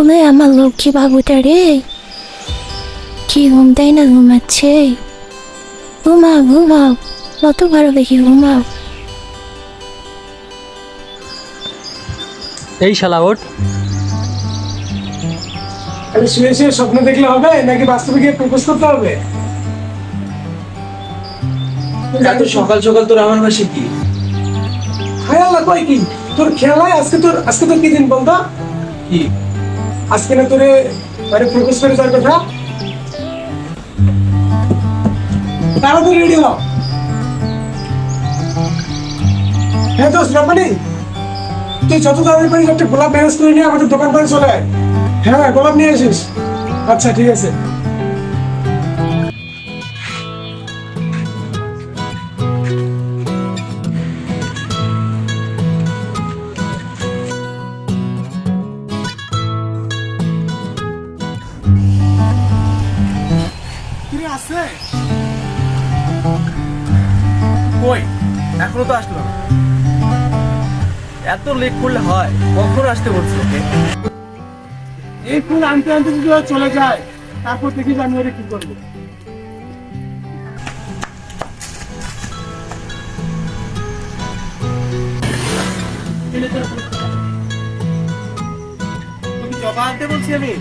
ওলে আমার লক্ষ্মী বাবুটা রে, কি ঘুমটাই না ঘুমাচ্ছে। ঘুমাও ঘুমাও, কত ভালো দেখি, ঘুমাও। এই শালা ওঠ। আরে শুয়ে শুয়ে স্বপ্ন দেখলে হবে নাকি বাস্তবে গিয়ে প্রপোজ করতে হবে? এত সকাল সকাল তোর আমার বাসে কি? হায় আল্লাহ, কই কি তোর খেলায়? আজকে তোর কি দিন বলতো? কি আজকে না তোরে মানে প্রপোজ করে যাওয়ার কথা। তাড়াতাড়ি রেডি হ। হ্যাঁ দোস্ত রমানি, তুই যত তাড়াতাড়ি পারিস একটা গোলাপ ম্যানেজ করে নিয়ে আমাদের দোকান করে চলে আয়। হ্যাঁ গোলাপ নিয়ে আসিস। আচ্ছা ঠিক আছে। কিরে আছে? কই এখনো তো আসলো না। এত লেট করলে হয়? কখন আসতে বলছো ওকে? এই ফুল আনতে আনতে যদি ওরা চলে যায়, তারপর দেখি আমি ওরা কি করবো। তুমি জবা আনতে বলছি আমি?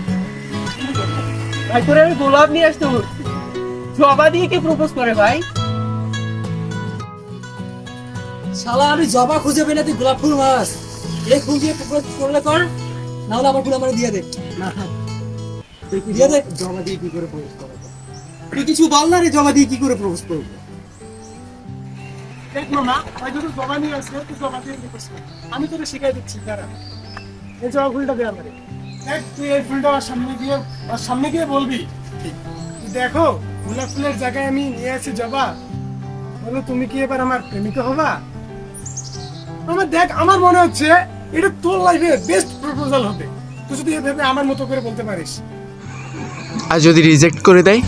ভাই তোরে আমি গোলাপ নিয়ে আসতে বলছি। জবা দিয়ে কে প্রপোজ করে ভাই? শালা আমি জবা খুঁজে পেলে তুই গোলাপ ফুল মাস। এই ফুল দিয়ে প্রপোজ করলে কর, না হলে আমার ফুল আমার দিয়ে দে। না দিয়ে দে। জবা দিয়ে কি করে প্রপোজ করে? তুই কিছু বল না রে, জবা দিয়ে কি করে প্রপোজ করবো? দেখলো না ভাই, যদি জবা নিয়ে আসে তুই জবা দিয়ে প্রপোজ কর। আমি তোকে শিখাই দিচ্ছি, দাঁড়া। এই জবা ফুলটা দে আমারে। দেখ তুই এই ফুলটা আমার সামনে গিয়ে বলবি, দেখো গোলাপ ফুলের জায়গায় আমি নিয়ে আসি জবা, বলো তুমি কি এবার আমার প্রেমিকা হবা? দেখ আমার মনে হচ্ছে এটা তোর লাইফে বেস্ট প্রপোজাল হবে। তুই যদি এভাবে আমার মতো করে বলতে পারিস। আর যদি রিজেক্ট করে দেয়?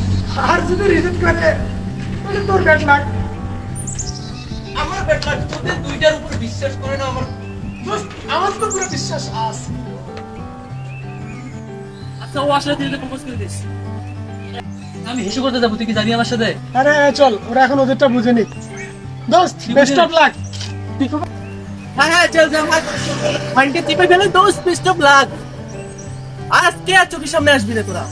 আর যদি রিজেক্ট করে তাহলে তোর ব্যাড লাক। আমার ব্যাটা তোদের দুইটার উপর বিশ্বাস করে না আমার। আমার তো পুরো বিশ্বাস আছে। আচ্ছা ও আসলে তুই প্রপোজ করে দিস, আমি হিসু করতে যাবো, তুই কি যাবি আমার সাথে? আরে চল, ওরা এখন ওদেরটা বুঝে নিক। দোস্ত বেস্ট অফ লাক। হ্যাঁ হ্যাঁ চল যা ভাই। ফাইনকে চিপে ফেলে দোস্ত, বেস্ট অফ লাক। আজকে আর চোখের সামনে আসবি না তোরা।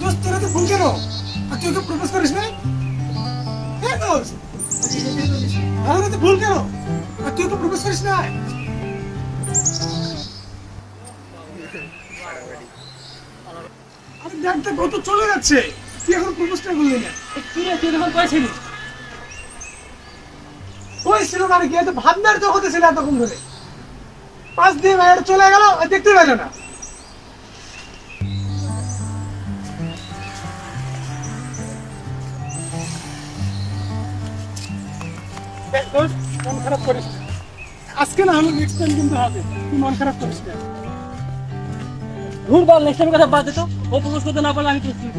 দোস্ত তোরা তো ভুল কেন? আর তুই ওকে প্রপোজ করিস না? হ্যাঁ দোস্ত, তাহলে তো ভুল কেন? আর তুই ওকে প্রপোজ করিস না? আরে দেখ দেখ, ও তো চলে যাচ্ছে, তুই এখন প্রপোজটা করলি না। তুই যখন কয়েছিলি ওই ছিল না কি, এত ভাবনার জগতে ছিল এতক্ষণ ধরে। 5 দিন বাইরে চলে গেল, আর দেখতে পেল না। দেখ দোস্ত, মন খারাপ করিস না। আজকে না হলে নেক্সট টাইম কিন্তু হবে, তুই মন খারাপ করিস না। ভুল বল, নেক্সট টাইমের কথা বাদ দে তো। ও প্রপোজ করতে না পারলে আমি প্রপোজ করব।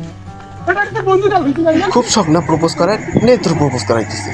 ওটা একটা বন্ধুটা হইতে পারি না। খুব শখ না প্রপোজ করার, নে তোর প্রপোজ করাইতেছে।